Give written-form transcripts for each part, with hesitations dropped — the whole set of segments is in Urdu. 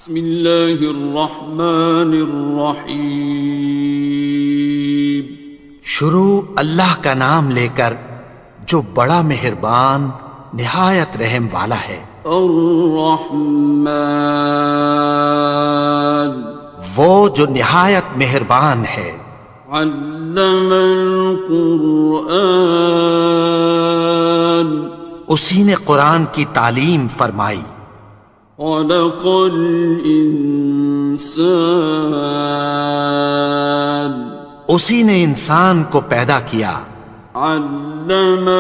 بسم اللہ الرحمن الرحیم۔ شروع اللہ کا نام لے کر جو بڑا مہربان نہایت رحم والا ہے۔ الرحمن، وہ جو نہایت مہربان ہے۔ علم القرآن، اسی نے قرآن کی تعلیم فرمائی۔ خلق الانسان، اسی نے انسان کو پیدا کیا۔ علمہ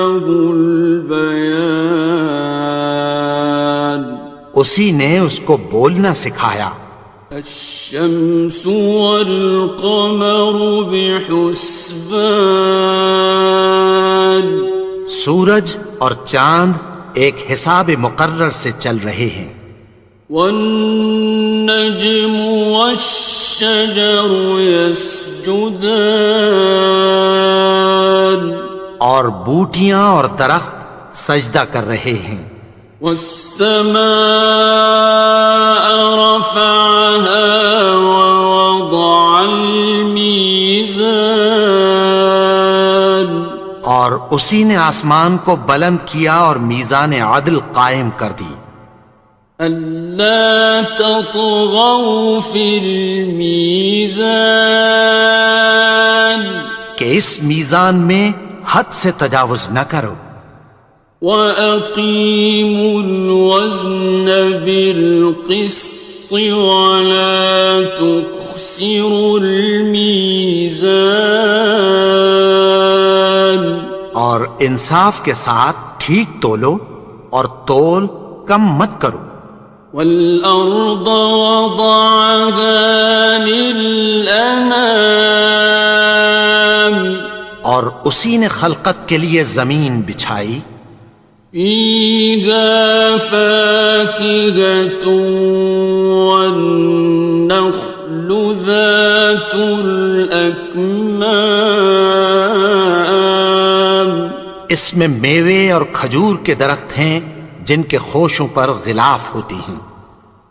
البیان، اسی نے اس کو بولنا سکھایا۔ الشمس والقمر بحسبان، سورج اور چاند ایک حساب مقرر سے چل رہے ہیں۔ والنجم والشجر يسجدان، اور بوٹیاں اور درخت سجدہ کر رہے ہیں۔ والسماء رفعها ووضع الميزان، اور اسی نے آسمان کو بلند کیا اور میزان عدل قائم کر دی۔ ألا تطغوا في الميزان، کہ اس میزان میں حد سے تجاوز نہ کرو۔ وَأَقِيمُوا الْوَزْنَ بِالْقِسْطِ وَلَا تُخْسِرُوا الْمِيزَانَ، اور انصاف کے ساتھ ٹھیک تولو اور تول کم مت کرو۔ وَالْأَرْضَ وَضَعَهَا لِلْأَنَامِ، اور اسی نے خلقت کے لیے زمین بچھائی۔ فِيهَا فَاكِهَةٌ وَالنَّخْلُ ذَاتُ الْأَكْمَامِ، اس میں میوے اور کھجور کے درخت ہیں جن کے خوشوں پر غلاف ہوتی ہیں۔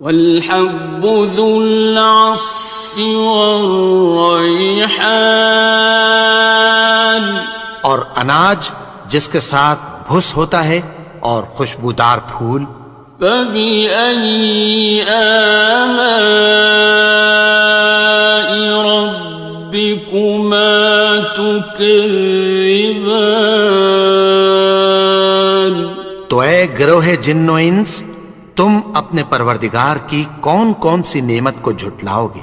وَالْحَبُّ ذُو الْعَصْفِ وَالرَّيْحَانِ، اور اناج جس کے ساتھ بھس ہوتا ہے اور خوشبودار پھول۔ فَبِأَيِّ آلَاءِ رَبِّكُمَا تُكَذِّبَانِ، تو اے گروہ جن و انس، تم اپنے پروردگار کی کون کون سی نعمت کو جھٹلاؤ گے؟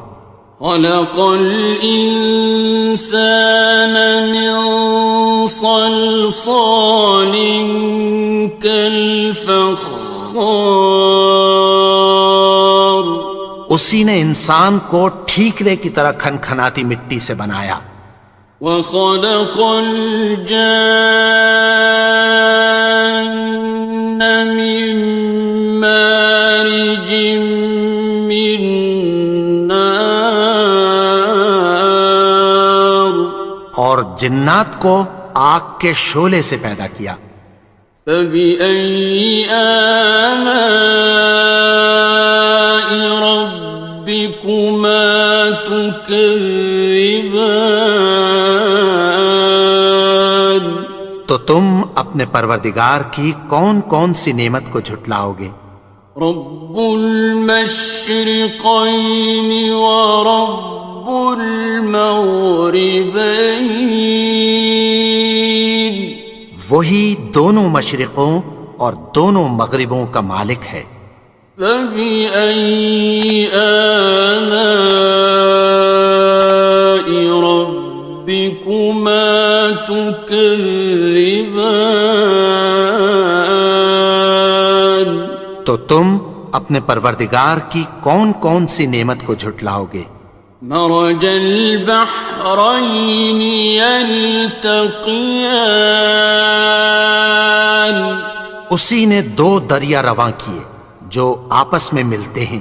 خَلَقَ الْإِنسَانَ مِنْ صَلْصَالٍ كَالْفَخَّارِ، اسی نے انسان کو ٹھیکرے کی طرح کھنکھناتی مٹی سے بنایا۔ وَخَلَقَ الْجَانَّ مِن مَّارِجٍ مِّن نَّارٍ، اور جنات کو آگ کے شعلے سے پیدا کیا۔ فَبِأَيِّ آلَاءِ رَبِّكُمَا تُكَذِّبَانِ، تو تم اپنے پروردگار کی کون کون سی نعمت کو جھٹلاؤ گے؟ رب المشرقین ورب المغربین، وہی دونوں مشرقوں اور دونوں مغربوں کا مالک ہے۔ فَبِأَيِّ آلَاءِ رَبِّكُمَا تُكَذِّبَانِ، تو تم اپنے پروردگار کی کون کون سی نعمت کو جھٹلاؤ گے؟ مرج البحرین یلتقیان، اسی نے دو دریا رواں کیے جو آپس میں ملتے ہیں۔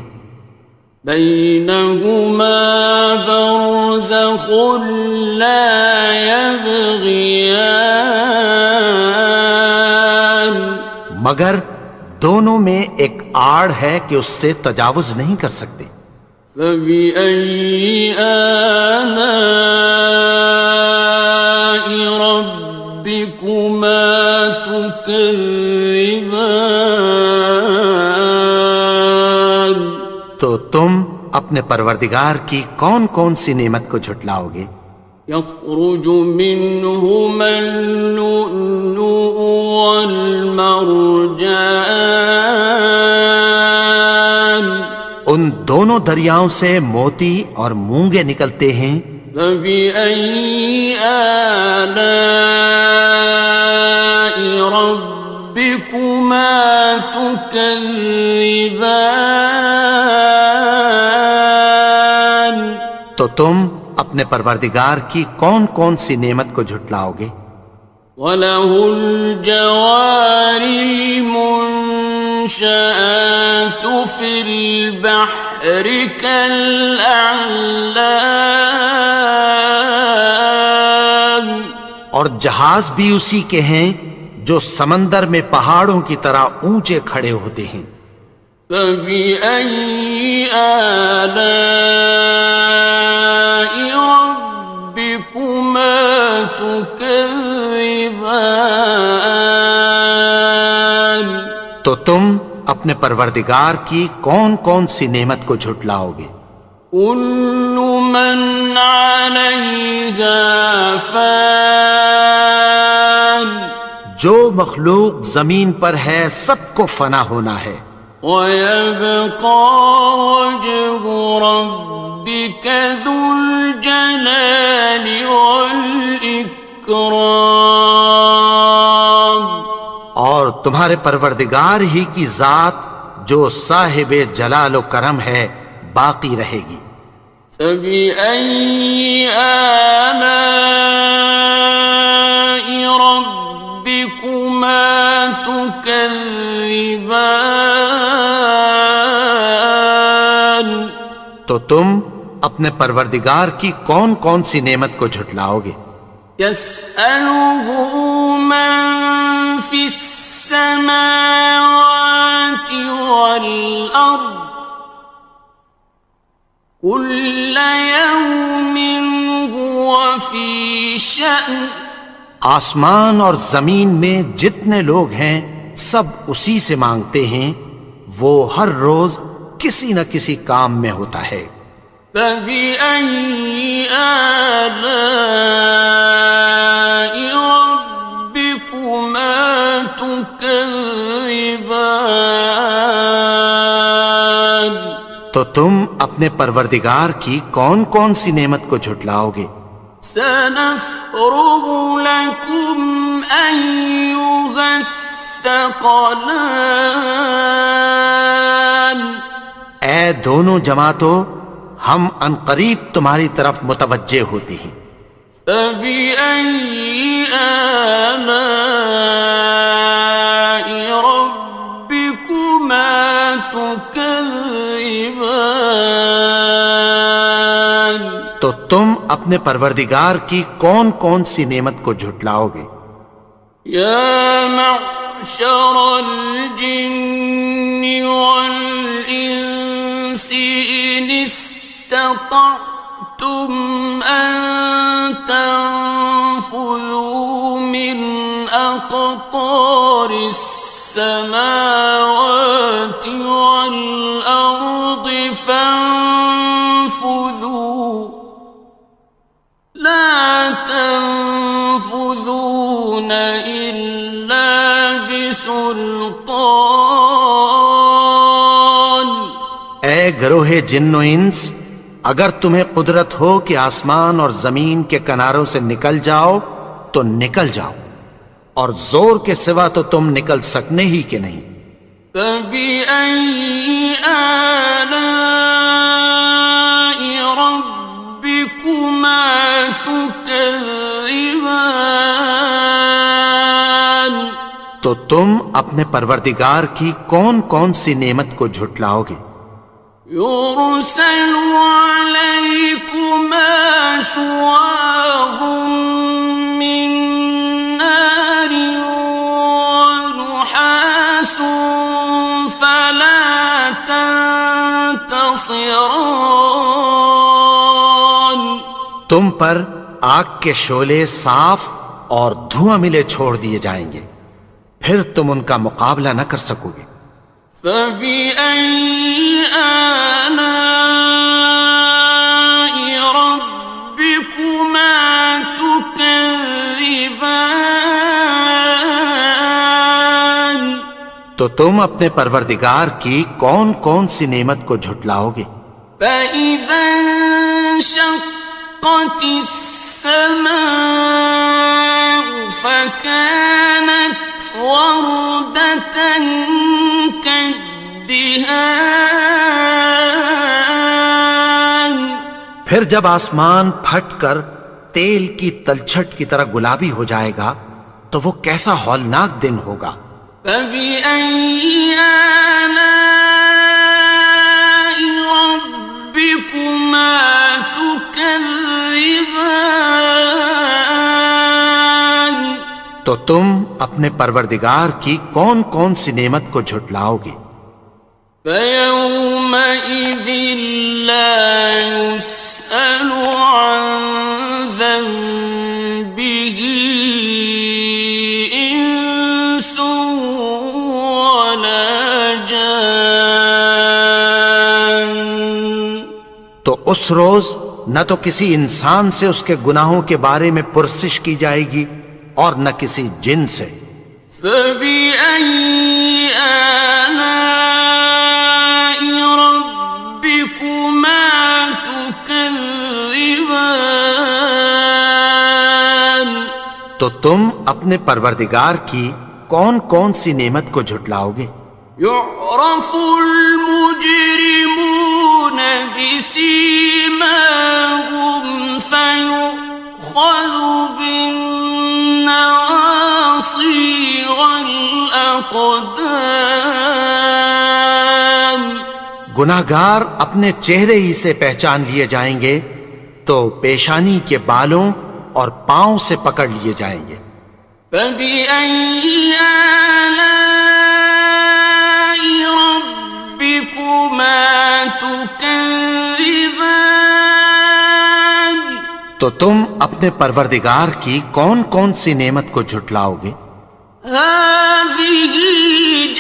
بینہما برزخ لا یبغیان، مگر دونوں میں ایک آڑ ہے کہ اس سے تجاوز نہیں کر سکتے۔ فبأي آلاء ربكما تكذبان؟ تو تم اپنے پروردگار کی کون کون سی نعمت کو جھٹلاؤ گے؟ يخرج منهما اللؤلؤ والمرجان ان دونوں دریاؤں سے موتی اور مونگے نکلتے ہیں۔ فبأي آلاء ربكما تكذبان؟ تو تم اپنے پروردگار کی کون کون سی نعمت کو جھٹلاؤ گے؟ وَلَهُ الْجَوَارِ الْمُنشَآتُ فِي الْبَحْرِ كَالْأَعْلَامِ، اور جہاز بھی اسی کے ہیں جو سمندر میں پہاڑوں کی طرح اونچے کھڑے ہوتے ہیں۔ فَبِأَيِّ آلَاءِ رَبِّكُمَا تُكَذِّبَانِ؟ تو تم اپنے پروردگار کی کون کون سی نعمت کو جھٹلاؤ گے؟ كُلُّ مَنْ عَلَيْهَا فَانٍ، جو مخلوق زمین پر ہے سب کو فنا ہونا ہے۔ وَيَبْقَى وَجْهُ رَبِّكَ ذُو الْجَلَالِ وَالْإِكْرَامِ، اور تمہارے پروردگار ہی کی ذات جو صاحب جلال و کرم ہے باقی رہے گی۔ فَبِأَيِّ آلَاءِ رَبِّكُمَا تُكَذِّبَانِ؟ تو تم اپنے پروردگار کی کون کون سی نعمت کو جھٹلاؤ گے؟ يَسْأَلُهُ مَن فِي السَّمَاوَاتِ وَالْأَرْضِ كُلَّ يَوْمٍ هُوَ فِي شَأْنٍ، آسمان اور زمین میں جتنے لوگ ہیں سب اسی سے مانگتے ہیں، وہ ہر روز کسی نہ کسی کام میں ہوتا ہے۔ فَبِأَيِّ آلَاءِ رَبِّكُمَا تُكَذِّبَانِ؟ تو تم اپنے پروردگار کی کون کون سی نعمت کو جھٹلاؤ گے؟ سَنَفْرُغُ لَكُمْ أَيُّهَ الثَّقَلَانِ، اے دونوں جماعتوں، ہم عنقریب تمہاری طرف متوجہ ہوتے ہیں۔ فَبِأَيِّ آلَاءِ رَبِّكُمَا تُكَذِّبَانِ؟ تو تم اپنے پروردگار کی کون کون سی نعمت کو جھٹلاؤ گے؟ يَا مَعْشَرَ الْجِنِّ وَالْإِنسِ إِنِ اسْتَطَعْتُمْ أَن تَنفُذُوا مِنْ أَقْطَارِ السَّمَاوَاتِ وَالْأَرْضِ فَانفُذُوا لَا تَنفُذُونَ إِلَّا بِسُلْطَانٍ۔ اے گروہ جن و انس، اگر تمہیں قدرت ہو کہ آسمان اور زمین کے کناروں سے نکل جاؤ تو نکل جاؤ، اور زور کے سوا تو تم نکل سکنے ہی کہ نہیں۔ فَبِأَيِّ آلَاءِ رَبِّكُمَا تُكَذِّبَانِ؟ تو تم اپنے پروردگار کی کون کون سی نعمت کو جھٹلاؤ گے؟ يُرْسَلُ عَلَيْكُمَا شُوَاظٌ مِّن نَّارٍ وَنُحَاسٌ تنتصران تم پر آگ کے شعلے صاف اور دھواں ملے چھوڑ دیے جائیں گے، پھر تم ان کا مقابلہ نہ کر سکو گے۔ فبأي آلاء ربكما تكذبان تو تم اپنے پروردگار کی کون کون سی نعمت کو جھٹلاؤ گے؟ فإذا انشقت السماء فكانت وردة كالدهان پھر جب آسمان پھٹ کر تیل کی تلچھٹ کی طرح گلابی ہو جائے گا تو وہ کیسا ہولناک دن ہوگا۔ فبأي آلاء ربكما تكذبان تو تم اپنے پروردگار کی کون کون سی نعمت کو جھٹلاؤ گے؟ فيومئذ لا يسأل عن ذنبه إنس ولا جان تو اس روز نہ تو کسی انسان سے اس کے گناہوں کے بارے میں پرسش کی جائے گی اور نہ کسی جن سے۔ فبأي آلاء ربكما تكذبان تو تم اپنے پروردگار کی کون کون سی نعمت کو جھٹلاؤ گے؟ يعرف المجرمون بسيماهم فيؤخذ بالنواصي والأقدام گناہگار اپنے چہرے ہی سے پہچان لیے جائیں گے تو پیشانی کے بالوں اور پاؤں سے پکڑ لیے جائیں گے۔ فبأي آلاء ربكما تكذبان تو تم اپنے پروردگار کی کون کون سی نعمت کو جھٹلاؤ گے؟ هذه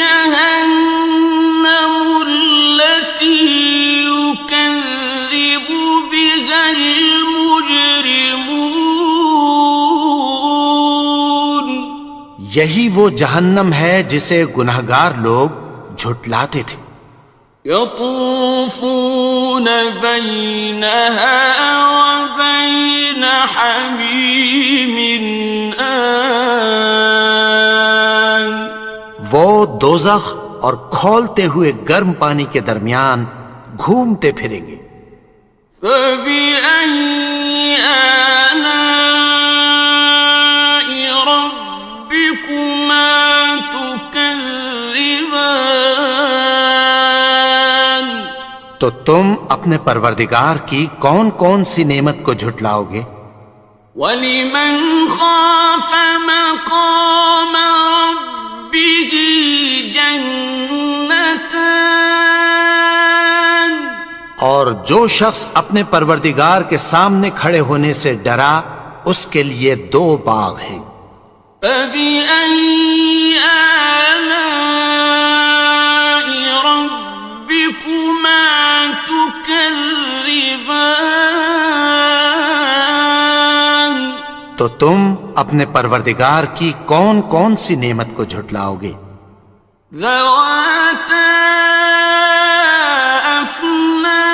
جهنم التي يكذب بها المجرمون یہی وہ جہنم ہے جسے گناہگار لوگ جھٹلاتے تھے۔ يطوفون بينها وبين حميم آن وہ دوزخ اور کھولتے ہوئے گرم پانی کے درمیان گھومتے پھریں گے۔ فبأي آلاء ربكما تكذبان تو تم اپنے پروردگار کی کون کون سی نعمت کو جھٹلاؤ گے؟ وَلِمَنْ خَافَ مَقَامَ رَبِّهِ جَنَّتَانِ اور جو شخص اپنے پروردگار کے سامنے کھڑے ہونے سے ڈرا اس کے لیے دو باغ ہیں۔ فَبِأَيِّ آلَاءِ رَبِّكُمَا تُكَذِّبَانِ تو تم اپنے پروردگار کی کون کون سی نعمت کو جھٹلاؤ گے؟ ذَوَاتَا أَفْنَانٍ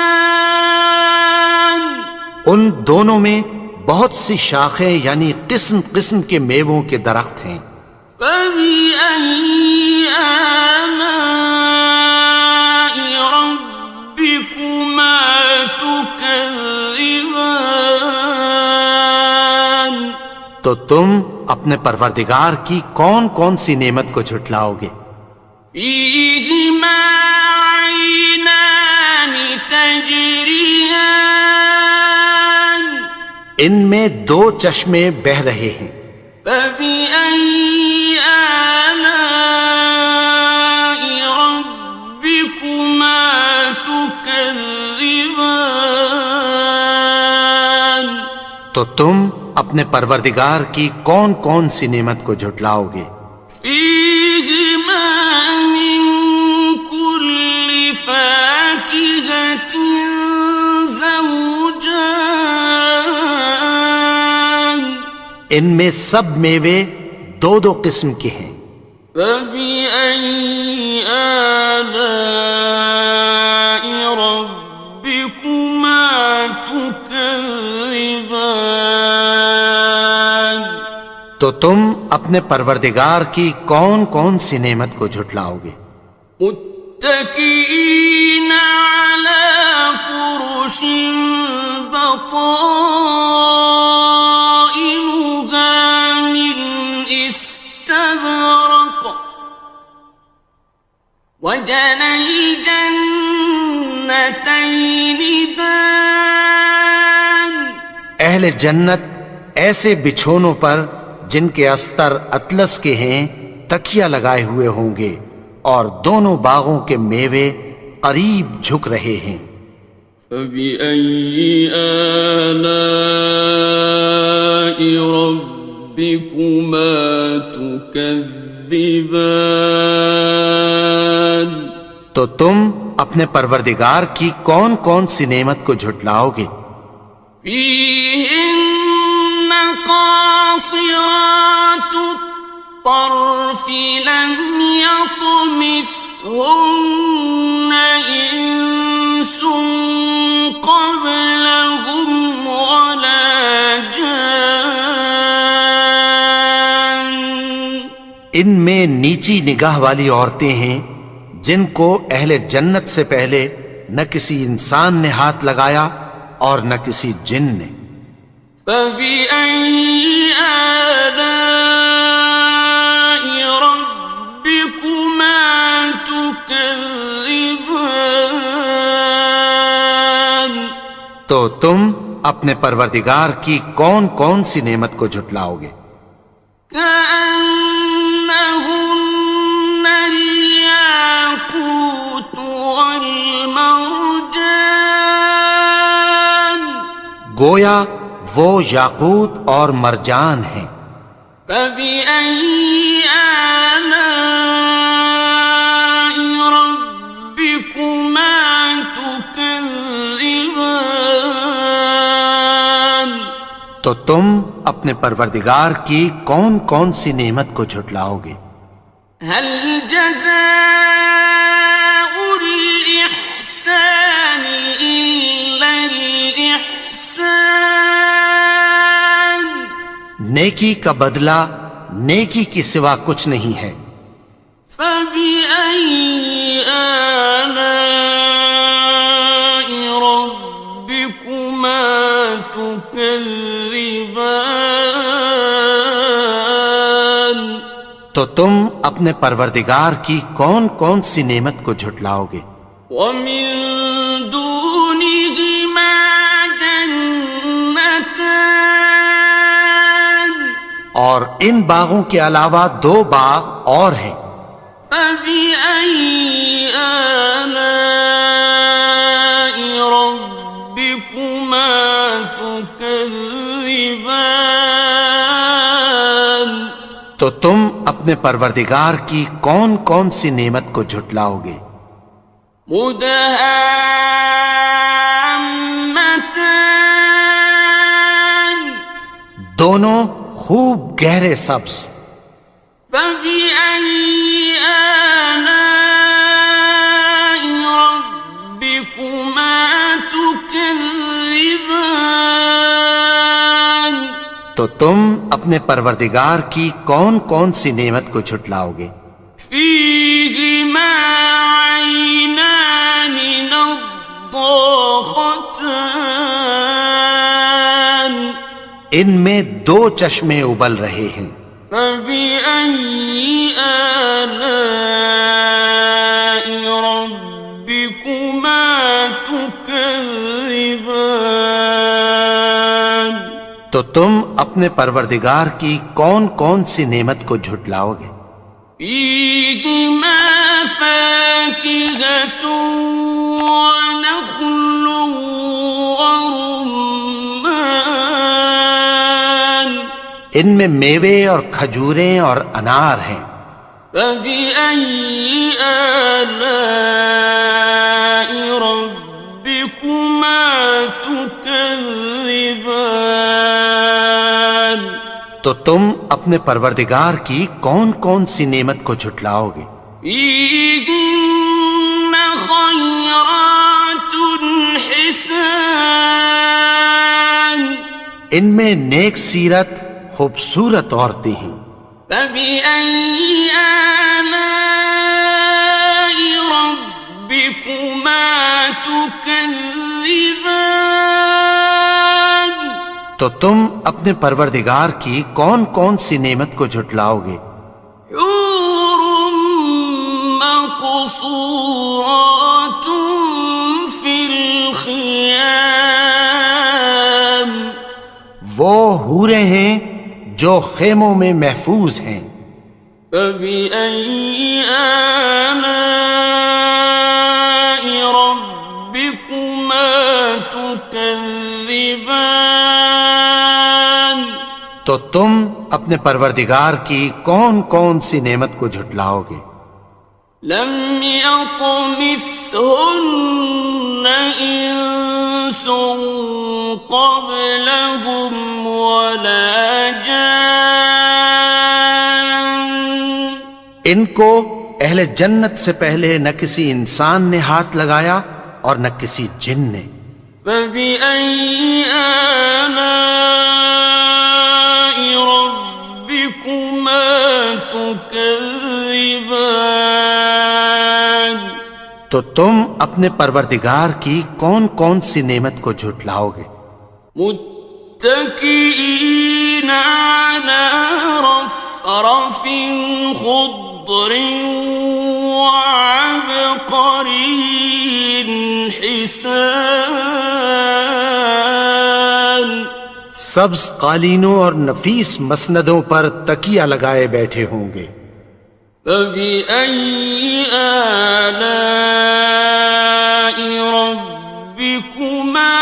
ان دونوں میں بہت سی شاخیں یعنی قسم قسم کے میووں کے درخت ہیں۔ فَبِأَيِّ آلَاءِ رَبِّكُمَا تُكَذِّبَانِ تو تم اپنے پروردگار کی کون کون سی نعمت کو جھٹلاؤ گے؟ فِيهِمَا عَيْنَانِ تَجْرِيَانِ ان میں دو چشمے بہہ رہے ہیں۔ فَبِأَيِّ آلَاءِ رَبِّكُمَا تُكَذِّبَانِ تكذبان تو تم اپنے پروردگار کی کون کون سی نعمت کو جھٹلاؤ گے؟ فيهما من كل فاكهة زوجان ان میں سب میوے دو دو قسم کے ہیں۔ فبأي آلاء ربكما تكذبان تو تم اپنے پروردگار کی کون کون سی نعمت کو جھٹلاؤ گے؟ متكئين على فرش بطائنها من استبرق وجنى الجنتين دان اہل جنت ایسے بچھونوں پر جن کے استر اطلس کے ہیں تکیہ لگائے ہوئے ہوں گے، اور دونوں باغوں کے میوے قریب جھک رہے ہیں۔ فبأي آلاء ربكما تكذبان تو تم اپنے پروردگار کی کون کون سی نعمت کو جھٹلاؤ گے؟ فيهن قاصرات الطرف لم يطمثهن إنس قبلهم ولا جان ان میں نیچی نگاہ والی عورتیں ہیں جن کو اہل جنت سے پہلے نہ کسی انسان نے ہاتھ لگایا اور نہ کسی جن نے۔ فبأي آلاء ربكما تكذبان تو تم اپنے پروردگار کی کون کون سی نعمت کو جھٹلاؤ گے؟ كأنهن الياقوت والمرجان گویا وہ یاقوت اور مرجان ہیں۔ فبأي آلاء ربكما تكذبان تو تم اپنے پروردگار کی کون کون سی نعمت کو جھٹلاؤ گے؟ هل جزاء الإحسان إلا الإحسان نیکی کا بدلہ نیکی کی سوا کچھ نہیں ہے۔ فبأي آلاء ربكما تكذبان تو تم اپنے پروردگار کی کون کون سی نعمت کو جھٹلاؤ گے؟ ومن دونهما جنتان اور ان باغوں کے علاوہ دو باغ اور ہیں۔ فبأي آلاء ربكما تكذبان تو تم اپنے پروردگار کی کون کون سی نعمت کو جھٹلاؤ گے؟ مدهامتان دونوں خوب گہرے سبز۔ فبأي آلاء ربكما تكذبان تو تم اپنے پروردگار کی کون کون سی نعمت کو جھٹلاؤ گے؟ فيهما عينان نضاختان ان میں دو چشمے ابل رہے ہیں۔ فبأي آلاء ربكما تكذبان تو تم اپنے پروردگار کی کون کون سی نعمت کو جھٹلاؤ گے؟ فيهما فاكهة ونخل ورمان ان میں میوے اور کھجوریں اور انار ہیں. فبأي آلاء ربكما تكذبان تو تم اپنے پروردگار کی کون کون سی نعمت کو جھٹلاؤ گے؟ فيهن خيرات حسان ان میں نیک سیرت خوبصورت عورتیں ہیں. فبأي آلاء ربكما تكذبان تو تم اپنے پروردگار کی کون کون سی نعمت کو جھٹلاؤ گے؟ حور مقصورات في الخيام وہ حوریں ہیں جو خیموں میں محفوظ ہیں. فبأي آلاء ربكما تكذبان تو تم اپنے پروردگار کی کون کون سی نعمت کو جھٹلاؤ گے؟ لم يطمثهن إنس قبلهم ولا جان ان کو اہل جنت سے پہلے نہ کسی انسان نے ہاتھ لگایا اور نہ کسی جن نے. فبأي آلاء ربكما تكذبان تو تم اپنے پروردگار کی کون کون سی نعمت کو جھٹلاؤ گے؟ متكئين على رفرف خضر وعبقري حسان سبز قالینوں اور نفیس مسندوں پر تکیہ لگائے بیٹھے ہوں گے. فبأي آلاء ربكما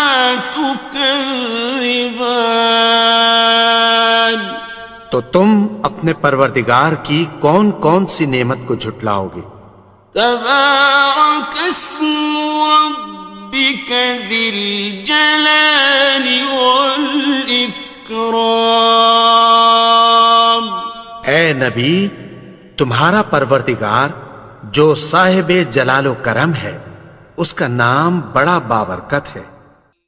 تكذبان تو تم اپنے پروردگار کی کون کون سی نعمت کو جھٹلاؤ گے؟ تبارك اسم ربك ذي الجلال والإكرام اے نبی، تمہارا پروردگار جو صاحب جلال و کرم ہے، اس کا نام بڑا بابرکت ہے.